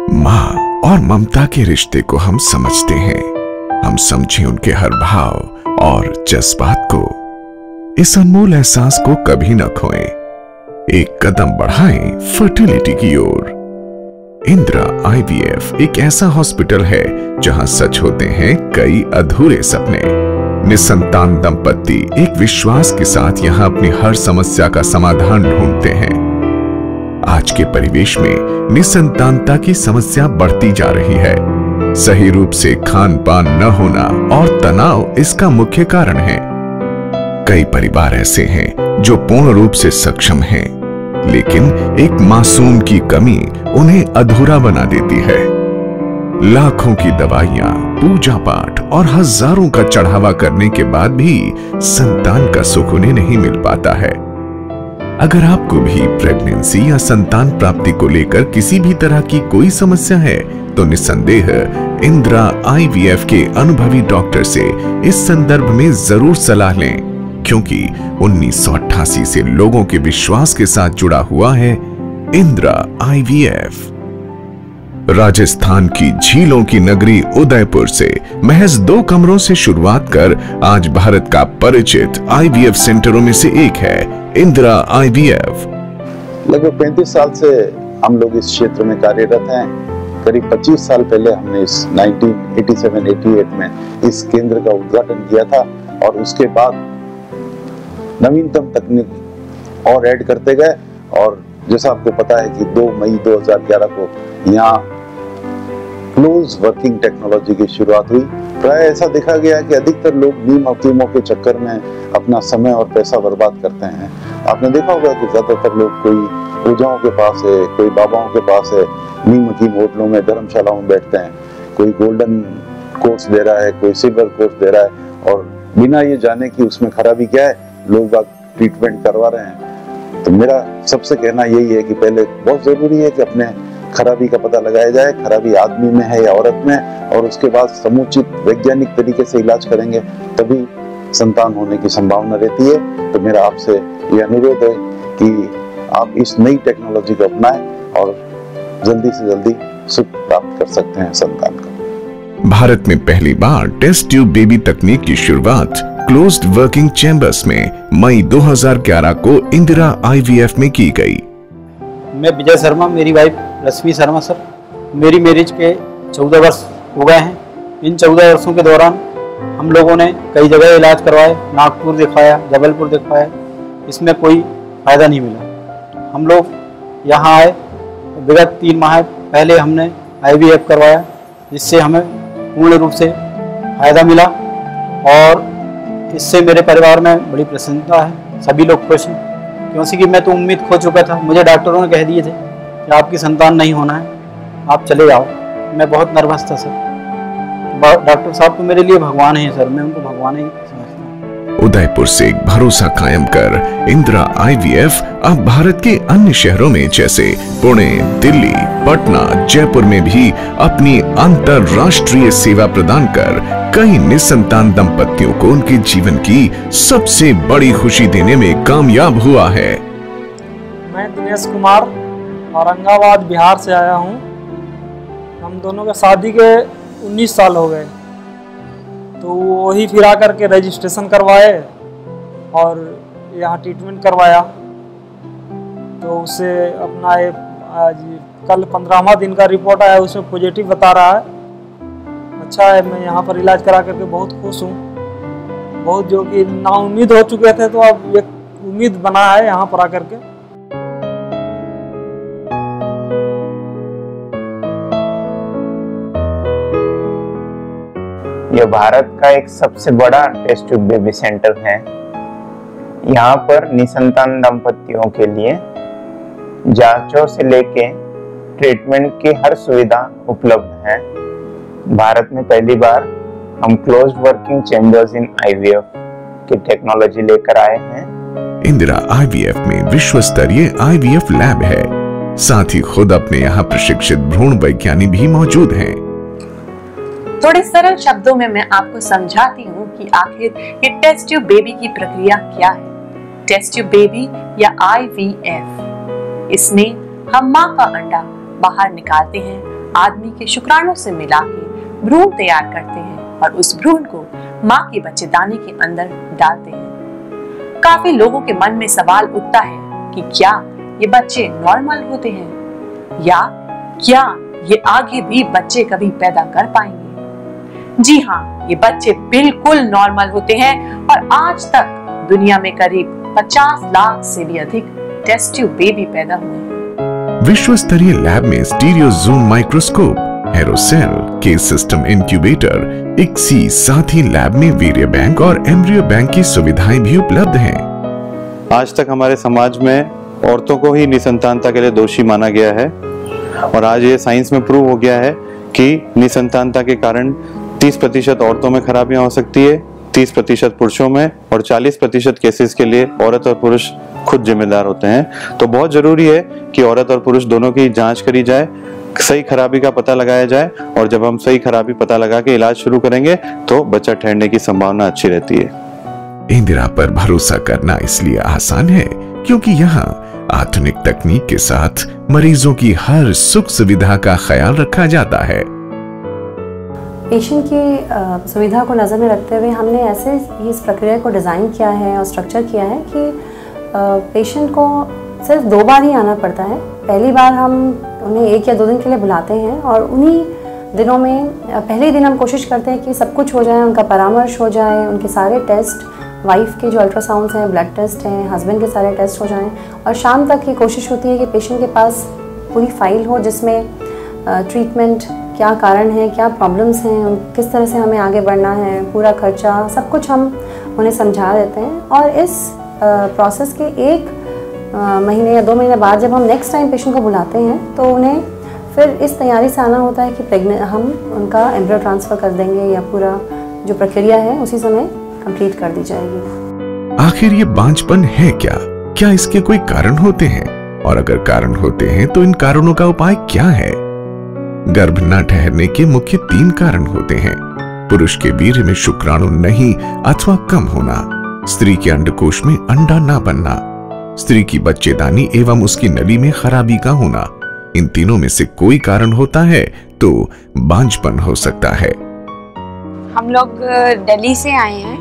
माँ और ममता के रिश्ते को हम समझते हैं। हम समझें उनके हर भाव और जज्बात को। इस अनमोल एहसास को कभी न खोएं। एक कदम बढ़ाएं फर्टिलिटी की ओर। इंदिरा आईवीएफ एक ऐसा हॉस्पिटल है जहां सच होते हैं कई अधूरे सपने। निसंतान दंपत्ति एक विश्वास के साथ यहां अपनी हर समस्या का समाधान ढूंढते हैं। आज के परिवेश में निसंतानता की समस्या बढ़ती जा रही है। सही रूप से खान पान न होना और तनाव इसका मुख्य कारण है। कई परिवार ऐसे हैं जो पूर्ण रूप से सक्षम हैं, लेकिन एक मासूम की कमी उन्हें अधूरा बना देती है। लाखों की दवाइयां, पूजा पाठ और हजारों का चढ़ावा करने के बाद भी संतान का सुख उन्हें नहीं मिल पाता है। अगर आपको भी प्रेगनेंसी या संतान प्राप्ति को लेकर किसी भी तरह की कोई समस्या है तो निस्संदेह इंदिरा आईवीएफ के अनुभवी डॉक्टर से इस संदर्भ में जरूर सलाह लें, क्योंकि 1988 से लोगों के विश्वास के साथ जुड़ा हुआ है इंदिरा आईवीएफ। राजस्थान की झीलों की नगरी उदयपुर से महज 2 कमरों से शुरुआत कर आज भारत का परिचित आईवीएफ सेंटरों में से एक है इंदिरा आईवीएफ। लगभग 35 साल से हम लोग इस क्षेत्र में कार्यरत हैं। करीब 25 साल पहले हमने इस 1987-88 में इस केंद्र का उद्घाटन किया था और उसके बाद नवीनतम तकनीक और ऐड करते गए। और जैसा आपको पता है कि 2 मई 2011 को यहाँ क्लोज वर्किंग टेक्नोलॉजी की शुरुआत हुई। प्राय ऐसा देखा गया कि अधिकतर लोग नीम हकीमों के चक्कर में अपना समय और पैसा बर्बाद करते हैं। आपने देखा होगा कि ज्यादातर लोग कोई ओझाओं के पास है, कोई बाबाओं के पास है, नीम हकीम होटलों में, धर्मशालाओं में बैठते हैं। कोई गोल्डन कोर्स दे रहा है, कोई सिल्वर कोर्स दे रहा है और बिना ये जाने कि उसमें खराबी क्या है लोग बाग ट्रीटमेंट करवा रहे हैं। तो मेरा सबसे कहना यही है कि पहले बहुत जरूरी है कि अपने खराबी का पता लगाया जाए, खराबी आदमी में है या औरत में, और उसके बाद समुचित वैज्ञानिक तरीके से इलाज करेंगे तभी संतान होने की संभावना रहती है। तो मेरा आपसे ये अनुरोध है कि आप इस नई टेक्नोलॉजी को अपनाएं और जल्दी से जल्दी सुख प्राप्त कर सकते हैं संतान का। भारत में पहली बार टेस्ट ट्यूब बेबी तकनीक की शुरुआत क्लोज्ड वर्किंग चैम्बर्स में मई 2011 को इंदिरा आईवीएफ में की गई। मैं विजय शर्मा, मेरी वाइफ रश्मि शर्मा सर। मेरी मैरिज के 14 वर्ष हो गए हैं। इन 14 वर्षों के दौरान हम लोगों ने कई जगह इलाज करवाए, नागपुर दिखवाया, जबलपुर दिखवाया, इसमें कोई फ़ायदा नहीं मिला। हम लोग यहाँ आए, विगत 3 माह पहले हमने आईवीएफ करवाया, जिससे हमें पूर्ण रूप से फ़ायदा मिला और इससे मेरे परिवार में बड़ी प्रसन्नता है। सभी लोग खुश हैं, क्योंकि मैं तो उम्मीद खो चुका था। मुझे डॉक्टरों ने कह दिए थे कि आपकी संतान नहीं होना है, आप चले जाओ। मैं बहुत नर्वस था सर। डॉक्टर साहब तो मेरे लिए भगवान हैं सर, मैं उनको भगवान ही समझता हूँ। उदयपुर से एक भरोसा कायम कर इंदिरा आईवीएफ अब भारत के अन्य शहरों में जैसे पुणे, दिल्ली, पटना, जयपुर में भी अपनी अंतरराष्ट्रीय सेवा प्रदान कर कई निसंतान दंपतियों को उनके जीवन की सबसे बड़ी खुशी देने में कामयाब हुआ है। मैं दिनेश कुमार औरंगाबाद बिहार से आया हूँ। हम दोनों के शादी के 19 साल हो गए, तो वही फिर आकर के रजिस्ट्रेशन करवाए और यहाँ ट्रीटमेंट करवाया। तो उससे अपना आज कल 15वां दिन का रिपोर्ट आया, उसमें पॉजिटिव बता रहा है। अच्छा है, मैं यहाँ पर इलाज करा करके बहुत खुश हूँ। बहुत जो कि नाउम्मीद हो चुके थे, तो अब एक उम्मीद बना है यहाँ पर आकर के। यह भारत का एक सबसे बड़ा टेस्ट ट्यूब बेबी सेंटर है। यहाँ पर निसंतान दंपतियों के लिए जांचों से लेके ट्रीटमेंट की हर सुविधा उपलब्ध है। भारत में पहली बार हम closed working chambers in IVF की टेक्नोलॉजी लेकर आए हैं। इंदिरा आईवीएफ में विश्व स्तरीय आईवीएफ लैब है। साथ ही खुद अपने यहाँ प्रशिक्षित भ्रूण वैज्ञानिक भी मौजूद हैं। थोड़े सरल शब्दों में मैं आपको समझाती हूँ कि आखिर ये टेस्ट ट्यूब बेबी की प्रक्रिया क्या है। टेस्ट ट्यूब बेबी या आईवीएफ, इसमें हम माँ का अंडा बाहर निकालते हैं आदमी के शुक्राणु से मिला के भ्रूण तैयार करते हैं और उस भ्रूण को माँ के बच्चेदानी के अंदर डालते हैं। काफी लोगों के मन में सवाल उठता है कि क्या ये बच्चे नॉर्मल होते हैं या क्या ये आगे भी बच्चे कभी पैदा कर पाएंगे? जी हाँ, ये बच्चे बिल्कुल नॉर्मल होते हैं और आज तक दुनिया में करीब 50 लाख से भी अधिक टेस्ट ट्यूब बेबी पैदा हुए हैं। विश्व स्तरीय लैब में स्टीरियो जूम माइक्रोस्कोप, एरोसेल, केस सिस्टम इंक्यूबेटर, इक्सी, साथ ही लैब में वीर्य बैंक और एम्ब्रियो बैंक की सुविधाएं भी उपलब्ध हैं। आज तक हमारे समाज में औरतों को ही निसंतानता के लिए दोषी माना गया है और आज ये साइंस में प्रूव हो गया है कि निसंतानता के कारण 30% औरतों में खराबियां हो सकती है, 30% पुरुषों में और 40% केसेस के लिए औरत और पुरुष खुद जिम्मेदार होते हैं। तो बहुत जरूरी है कि औरत और पुरुष दोनों की जांच करी जाए, सही खराबी का पता लगाया जाए और जब हम सही खराबी पता लगा के इलाज शुरू करेंगे तो बच्चा ठहरने की संभावना अच्छी रहती है। इंदिरा पर भरोसा करना इसलिए आसान है क्योंकि यहाँ आधुनिक तकनीक के साथ मरीजों की हर सुख सुविधा का ख्याल रखा जाता है। पेशेंट की सुविधा को नज़र में रखते हुए हमने ऐसे इस प्रक्रिया को डिज़ाइन किया है और स्ट्रक्चर किया है कि पेशेंट को सिर्फ 2 बार ही आना पड़ता है। पहली बार हम उन्हें 1 या 2 दिन के लिए बुलाते हैं और उन्हीं दिनों में पहले दिन हम कोशिश करते हैं कि सब कुछ हो जाए, उनका परामर्श हो जाए, उनके सारे टेस्ट, वाइफ के जो अल्ट्रासाउंड्स हैं, ब्लड टेस्ट हैं, हस्बैंड के सारे टेस्ट हो जाएं और शाम तक की कोशिश होती है कि पेशेंट के पास पूरी फाइल हो जिसमें ट्रीटमेंट, क्या कारण है, क्या प्रॉब्लम्स हैं, किस तरह से हमें आगे बढ़ना है, पूरा खर्चा, सब कुछ हम उन्हें समझा देते हैं। और इस प्रोसेस के 1 महीने या 2 महीने बाद जब हम नेक्स्ट टाइम पेशेंट को बुलाते हैं तो उन्हें फिर इस तैयारी से आना होता है कि हम उनका एम्ब्रियो ट्रांसफ़र कर देंगे या पूरा जो प्रक्रिया है उसी समय कंप्लीट कर दी जाएगी। आखिर ये बांझपन है क्या? क्या इसके कोई कारण होते हैं? और अगर कारण होते हैं तो इन कारणों का उपाय क्या है? गर्भ न ठहरने के मुख्य 3 कारण होते हैं। पुरुष के वीर्य में शुक्राणु नहीं अथवा कम होना, स्त्री के अंडकोश में अंडा न बनना, स्त्री की बच्चेदानी एवं उसकी नली में खराबी का होना। इन तीनों में से कोई कारण होता है तो बांझपन हो सकता है। हम लोग दिल्ली से आए हैं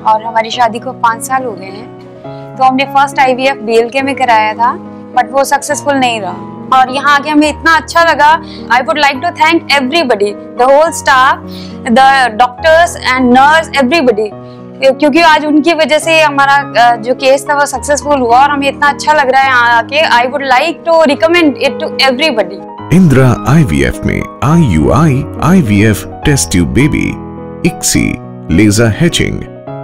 और हमारी शादी को 5 साल हो गए हैं। तो हमने फर्स्ट IVF BLK में कराया था बट वो सक्सेसफुल नहीं रहा और यहाँ आके हमें इतना अच्छा लगा। I would like to thank everybody, the whole staff, the doctors and nurse, everybody, क्योंकि आज उनकी वजह से हमारा जो केस था वो सक्सेसफुल हुआ और हमें इतना अच्छा लग रहा है यहाँ आके। I would like to recommend it to everybody. Indira IVF में IUI, IVF, test tube baby, ICSI, laser hatching,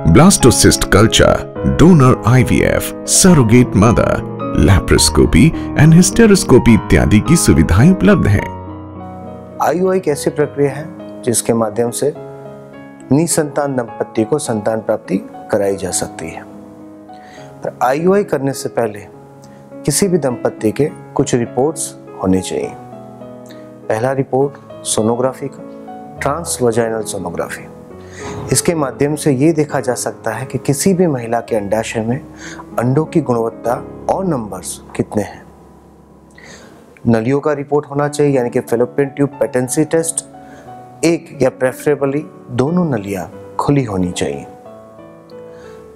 blastocyst culture, donor IVF, surrogate mother, laparoscopy and hysteroscopy इत्यादि की सुविधाएं उपलब्ध हैं। IUI एक ऐसी प्रक्रिया है जिसके माध्यम से निसंतान दंपत्ति को संतान प्राप्ति कराई जा सकती है। पर IUI करने से पहले किसी भी दंपत्ति के कुछ रिपोर्ट्स होने चाहिए। पहला रिपोर्ट सोनोग्राफी का, ट्रांसवजाइनल सोनोग्राफी। इसके माध्यम से ये देखा जा सकता है कि किसी भी महिला के अंडाशय में अंडों की गुणवत्ता और नंबर्स कितने हैं। नलियों का रिपोर्ट होना चाहिए, यानी कि फैलोपियन ट्यूब पेटेंसी टेस्ट, एक या प्रेफरेबली दोनों नलियां खुली होनी चाहिए।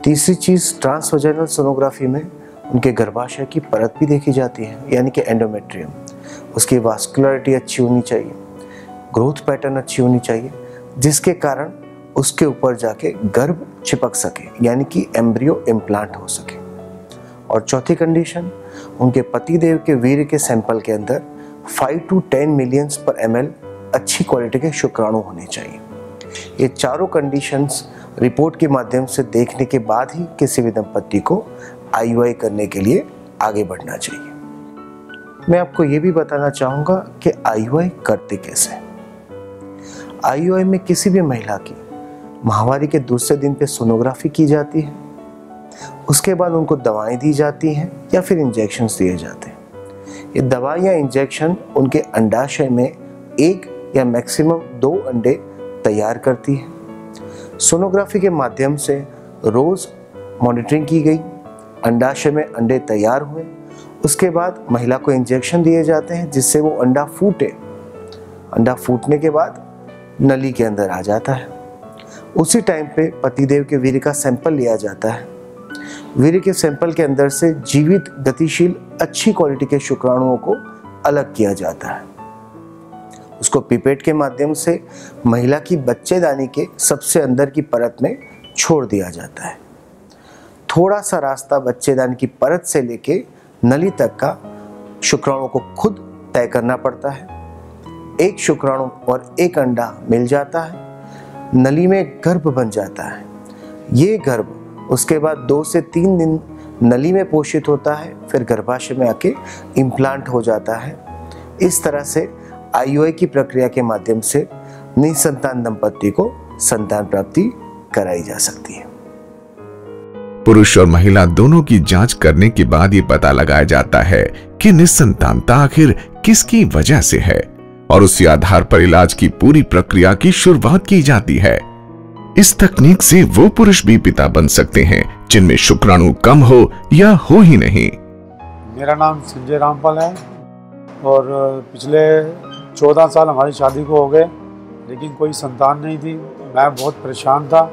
तीसरी चीज, ट्रांसवजाइनल सोनोग्राफी में उनके गर्भाशय की परत भी देखी जाती है, यानी कि एंडोमेट्रियम। उसकी वास्कुलरिटी अच्छी होनी चाहिए, ग्रोथ पैटर्न अच्छी होनी चाहिए, जिसके कारण उसके ऊपर जाके गर्भ चिपक सके, यानी कि एम्ब्रियो इम्प्लांट हो सके। और चौथी कंडीशन, उनके पतिदेव के वीर्य के सैंपल के अंदर 5 to 10 मिलियंस पर ml अच्छी क्वालिटी के शुक्राणु होने चाहिए। ये चारों कंडीशंस रिपोर्ट के माध्यम से देखने के बाद ही किसी भी दंपत्ति को IUI करने के लिए आगे बढ़ना चाहिए। मैं आपको ये भी बताना चाहूँगा कि IUI करते कैसे। IUI में किसी भी महिला की माहवारी के दूसरे दिन पे सोनोग्राफी की जाती है, उसके बाद उनको दवाएं दी जाती हैं या फिर इंजेक्शंस दिए जाते हैं। ये दवाई या इंजेक्शन उनके अंडाशय में 1 या मैक्सिमम 2 अंडे तैयार करती है। सोनोग्राफी के माध्यम से रोज मॉनिटरिंग की गई, अंडाशय में अंडे तैयार हुए, उसके बाद महिला को इंजेक्शन दिए जाते हैं जिससे वो अंडा फूटे अंडा फूटने के बाद नली के अंदर आ जाता है। उसी टाइम पे पतिदेव के वीर्य का सैंपल लिया जाता है। वीर्य के सैंपल के अंदर से जीवित, गतिशील, अच्छी क्वालिटी के शुक्राणुओं को अलग किया जाता है। उसको पिपेट के माध्यम से महिला की बच्चेदानी के सबसे अंदर की परत में छोड़ दिया जाता है। थोड़ा सा रास्ता बच्चेदानी की परत से लेके नली तक का शुक्राणुओं को खुद तय करना पड़ता है। एक शुक्राणु और एक अंडा मिल जाता है, नली में गर्भ बन जाता है। ये गर्भ उसके बाद 2 से 3 दिन नली में पोषित होता है, फिर गर्भाशय में आके इम्प्लांट हो जाता है। इस तरह से IUI की प्रक्रिया के माध्यम से निसंतान दंपति को संतान प्राप्ति कराई जा सकती है। पुरुष और महिला दोनों की जांच करने के बाद ये पता लगाया जाता है कि निसंतानता आखिर किसकी वजह से है और उसी आधार पर इलाज की पूरी प्रक्रिया की शुरुआत की जाती है। इस तकनीक से वो पुरुष भी पिता बन सकते हैं जिनमें शुक्राणु कम हो या हो ही नहीं। मेरा नाम संजय रामपाल है और पिछले 14 साल हमारी शादी को हो गए, लेकिन कोई संतान नहीं थी। मैं बहुत परेशान था।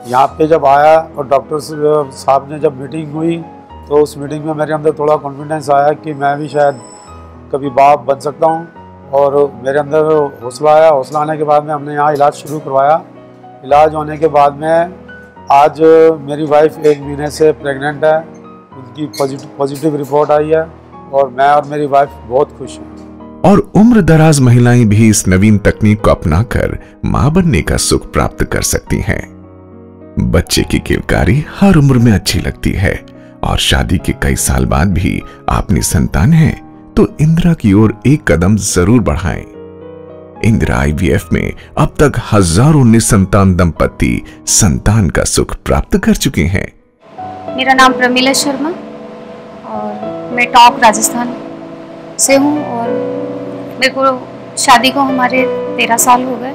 यहाँ पे जब आया और डॉक्टर साहब ने जब मीटिंग हुई तो उस मीटिंग में मेरे अंदर थोड़ा कॉन्फिडेंस आया कि मैं भी शायद कभी बाप बन सकता हूँ और मेरे अंदर हौसला आया। हौसला आने के बाद में हमने यहाँ इलाज शुरू करवाया। इलाज होने के बाद में आज मेरी वाइफ 1 महीने से प्रेग्नेंट है। उनकी पॉजिटिव रिपोर्ट आई है और मैं और मेरी वाइफ बहुत खुश हैं। और उम्र दराज महिलाएं भी इस नवीन तकनीक को अपनाकर मां बनने का सुख प्राप्त कर सकती हैं। बच्चे की किलकारी हर उम्र में अच्छी लगती है और शादी के कई साल बाद भी आपने संतान है तो इंदिरा की ओर एक कदम जरूर बढ़ाएं। इंदिरा IVF में अब तक हजारों निसंतान दंपति संतान का सुख प्राप्त कर चुके हैं। मेरा नाम प्रमिला शर्मा और मैं टॉप राजस्थान से हूँ और मेरे को शादी को हमारे 13 साल हो गए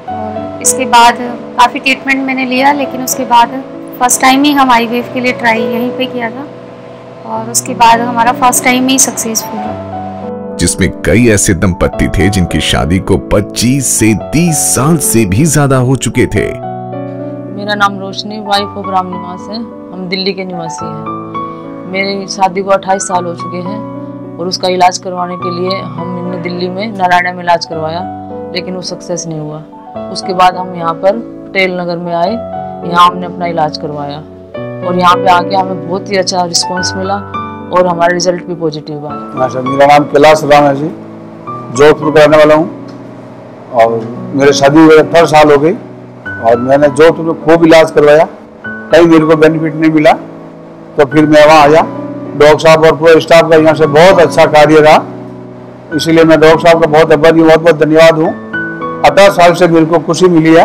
और इसके बाद काफ़ी ट्रीटमेंट मैंने लिया, लेकिन उसके बाद फर्स्ट टाइम ही हम IVF के लिए ट्राई यहीं पे किया था और उसके बाद हमारा फर्स्ट टाइम ही सक्सेसफुल रहा, जिसमें कई ऐसे दंपति थे जिनकी शादी को 25 से 30 साल से भी ज्यादा हो चुके थे। मेरा नाम रोशनी, वाइफ ऑफ राम निवास है। हम दिल्ली के निवासी हैं। मेरी शादी को 28 साल हो चुके हैं और उसका इलाज करवाने के लिए हमने दिल्ली में नारायणा में इलाज करवाया, लेकिन वो सक्सेस नहीं हुआ। उसके बाद हम यहाँ पर पटेल नगर में आए, यहाँ हमने अपना इलाज करवाया और यहाँ पे आके हमें बहुत ही अच्छा रिस्पॉन्स मिला और हमारा रिजल्ट भी पॉजिटिव आया। अच्छा, मेरा नाम कैलाश राम है जी, जोधपुर का रहने वाला हूँ और मेरी शादी हुए 18 साल हो गई और मैंने जोधपुर में खूब इलाज करवाया। कहीं मेरे को बेनिफिट नहीं मिला तो फिर मैं वहाँ आया। डॉक्टर साहब और पूरे स्टाफ का यहाँ से बहुत अच्छा कार्य रहा, इसीलिए मैं डॉक्टर साहब का बहुत बहुत धन्यवाद हूँ। 18 साल से मेरे को खुशी मिली है।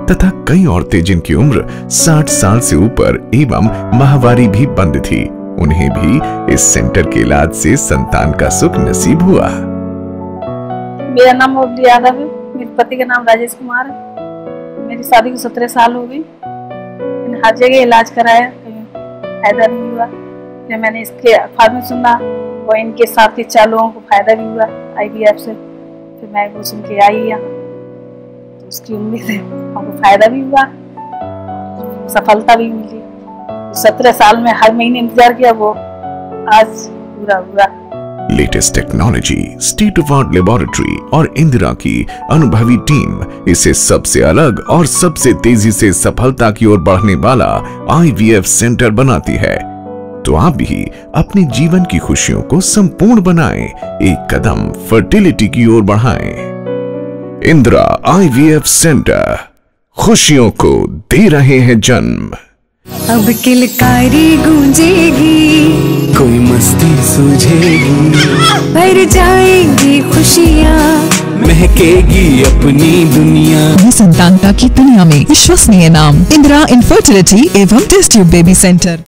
तथा कई औरतें जिनकी उम्र 60 साल से ऊपर एवं माहवारी भी बंद थी, उन्हें भी इस सेंटर के इलाज से संतान का सुख नसीब हुआ। मेरा नाम मोबली यादव है, मेरे पति का नाम राजेश कुमार है। मेरी शादी को 17 साल हो गई। मैंने हर जगह इलाज कराया, कहीं फायदा नहीं हुआ। फिर मैंने इसके अखबार में सुना और इनके साथ के 4 लोगों को फायदा भी हुआ IVF से। फिर मैं वो सुन के आई यहाँ, तो उसकी उम्मीद है हमको फायदा भी हुआ, सफलता भी मिली। 17 साल में हर महीने इंतजार किया, वो आज पूरा हुआ। Latest technology, state of art laboratory और इंदिरा की अनुभवी टीम इसे सबसे अलग और सबसे तेजी से सफलता की ओर बढ़ने वाला IVF सेंटर बनाती है। तो आप भी अपने जीवन की खुशियों को संपूर्ण बनाएं, एक कदम फर्टिलिटी की ओर बढ़ाएं। इंदिरा IVF सेंटर खुशियों को दे रहे हैं जन्म। अब किलकारी गूंजेगी, कोई मस्ती सूझेगी, भर जाएंगी खुशियाँ, महकेगी अपनी दुनिया। निसंतानता की दुनिया में विश्वसनीय नाम इंदिरा इनफर्टिलिटी एवं टेस्ट ट्यूब बेबी सेंटर।